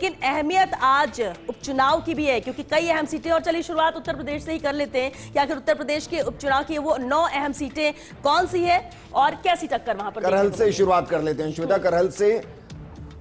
लेकिन अहमियत आज उपचुनाव की भी है, क्योंकि कई अहम सीटें। और चलिए शुरुआत उत्तर प्रदेश से ही कर लेते हैं कि आखिर उत्तर प्रदेश के उपचुनाव की वो 9 अहम सीटें कौन सी है और कैसी टक्कर वहां पर। करहल से शुरुआत कर लेते हैं। श्वेता, करहल से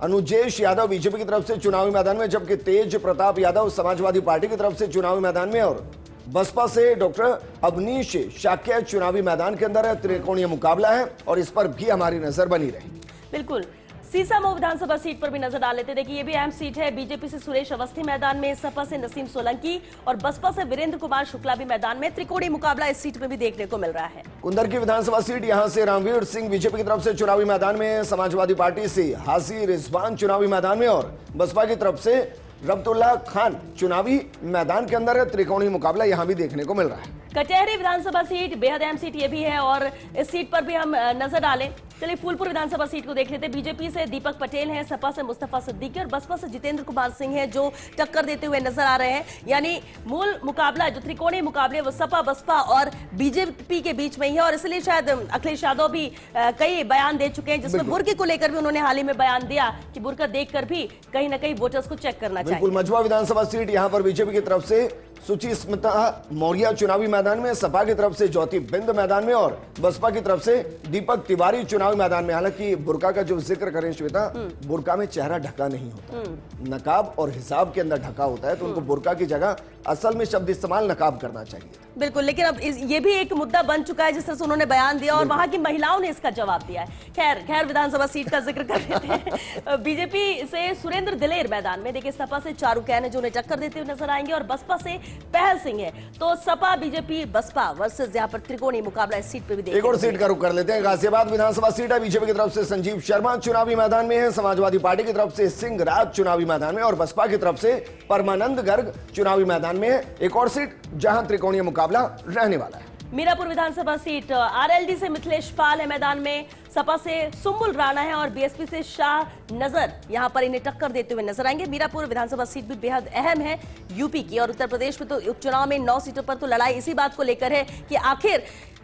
अनुजेश यादव बीजेपी की तरफ से चुनावी मैदान में, जबकि तेज प्रताप यादव समाजवादी पार्टी की तरफ से चुनावी मैदान में, और बसपा से डॉक्टर अवनीश शाक्य चुनावी मैदान के अंदर है। त्रिकोणीय मुकाबला है और इस पर भी हमारी नजर बनी रहेगी। बिल्कुल, सीसामऊ विधानसभा सीट पर भी नजर डाल लेते। देखिए, ये भी अहम सीट है। बीजेपी से सुरेश अवस्थी मैदान में, सपा से नसीम सोलंकी और बसपा से वीरेंद्र कुमार शुक्ला भी मैदान में। त्रिकोणीय मुकाबला इस सीट में भी देखने को मिल रहा है। कुंदर की विधानसभा सीट, यहां से रामवीर सिंह बीजेपी की तरफ से चुनावी मैदान में, समाजवादी पार्टी से हाजी रिजवान चुनावी मैदान में और बसपा की तरफ से रब्तुल्ला खान चुनावी मैदान के अंदर है। त्रिकोणीय मुकाबला यहां भी देखने को मिल रहा है। कचहरी विधानसभा सीट बेहद अहम सीट ये भी है और इस सीट पर भी हम नजर डालें। चलिए फूलपुर विधानसभा सीट को देख लेते हैं। बीजेपी से दीपक पटेल हैं, सपा से मुस्तफा सिद्दीकी और बसपा से जितेंद्र कुमार सिंह हैं जो टक्कर देते हुए नजर आ रहे हैं। यानी मूल मुकाबला जो त्रिकोणीय मुकाबले वो सपा बसपा और बीजेपी के बीच में ही है। और इसलिए शायद अखिलेश यादव भी कई बयान दे चुके हैं, जिसमें बुर्के को लेकर भी उन्होंने हाल ही में बयान दिया कि बुर्का देखकर भी कहीं ना कहीं वोटर्स को चेक करना चाहिए। बिल्कुल, मझवा विधानसभा सीट, यहां पर बीजेपी की तरफ से सुचिस्मिता मौर्य चुनावी मैदान में, सपा की तरफ से ज्योति बिंद मैदान में और बसपा की तरफ से दीपक तिवारी चुनावी मैदान में। हालांकि बुर्का का जो जिक्र करें श्वेता, बुर्का में चेहरा ढका नहीं होता, नकाब और हिसाब के अंदर ढका होता है, तो उनको बुर्का की जगह असल में शब्द इस्तेमाल नकाब करना चाहिए। बिल्कुल, लेकिन अब ये भी एक मुद्दा बन चुका है जिस तरह से उन्होंने बयान दिया और वहां की महिलाओं ने इसका जवाब दिया है। खैर विधानसभा सीट का जिक्र कर लेते हैं। बीजेपी से सुरेंद्र दिलेर मैदान में, देखिए सपा से चारू कैन है जो उन्हें टक्कर देते हुए नजर आएंगे और बसपा से पहल सिंह है। तो सपा बीजेपी बसपा वर्सेस यहाँ पर त्रिकोणीय मुकाबला इस सीट पे भी एक और सीट का रुख कर लेते हैं। गाजियाबाद विधानसभा सीट है। बीजेपी की तरफ से संजीव शर्मा चुनावी मैदान में है, समाजवादी पार्टी की तरफ से सिंह राज चुनावी मैदान में और बसपा की तरफ से परमानंद गर्ग चुनावी मैदान में है। एक और सीट जहां त्रिकोणीय मुकाबला रहने वाला है। मीरापुर विधानसभा सीट, आरएलडी से मिथिलेश पाल है मैदान में, सपा से सुम्बुल राणा है और बीएसपी से शाह नजर यहां पर इन्हें टक्कर देते हुए नजर आएंगे। मीरापुर विधानसभा सीट भी बेहद अहम है यूपी की। और उत्तर प्रदेश में तो उपचुनाव में 9 सीटों पर तो लड़ाई इसी बात को लेकर है कि आखिर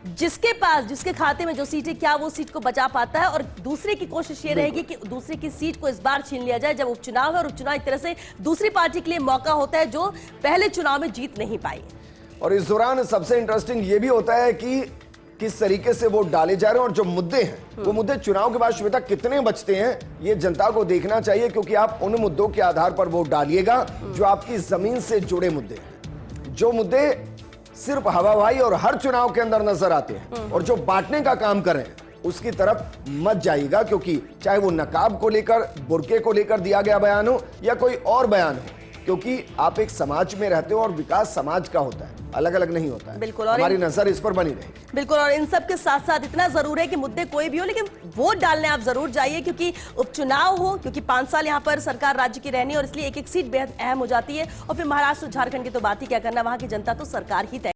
जिसके खाते में जो सीट है क्या वो सीट को बचा पाता है। और दूसरे की कोशिश ये रहेगी कि दूसरे की सीट को इस बार छीन लिया जाए जब उपचुनाव है। और उपचुनाव एक तरह से दूसरी पार्टी के लिए मौका होता है जो पहले चुनाव में जीत नहीं पाई। और इस दौरान सबसे इंटरेस्टिंग ये भी होता है कि किस तरीके से वोट डाले जा रहे हैं और जो मुद्दे हैं वो मुद्दे चुनाव के बाद श्वेता कितने बचते हैं, ये जनता को देखना चाहिए, क्योंकि आप उन मुद्दों के आधार पर वोट डालिएगा जो आपकी जमीन से जुड़े मुद्दे हैं। जो मुद्दे सिर्फ हवाबाजी और हर चुनाव के अंदर नजर आते हैं और जो बांटने का काम कर रहे हैं उसकी तरफ मत जाइएगा, क्योंकि चाहे वो नकाब को लेकर, बुर्के को लेकर दिया गया बयान हो या कोई और बयान हो, क्योंकि आप एक समाज में रहते हो और विकास समाज का होता है, अलग अलग नहीं होता है। बिल्कुल, और हमारी नजर इस पर बनी रहेगी। बिल्कुल, और इन सब के साथ साथ इतना जरूर है कि मुद्दे कोई भी हो लेकिन वोट डालने आप जरूर जाइए, क्योंकि उपचुनाव हो, क्योंकि 5 साल यहाँ पर सरकार राज्य की रहनी है और इसलिए एक एक सीट बेहद अहम हो जाती है। और फिर महाराष्ट्र झारखंड की तो बात ही क्या करना, वहां की जनता तो सरकार ही तय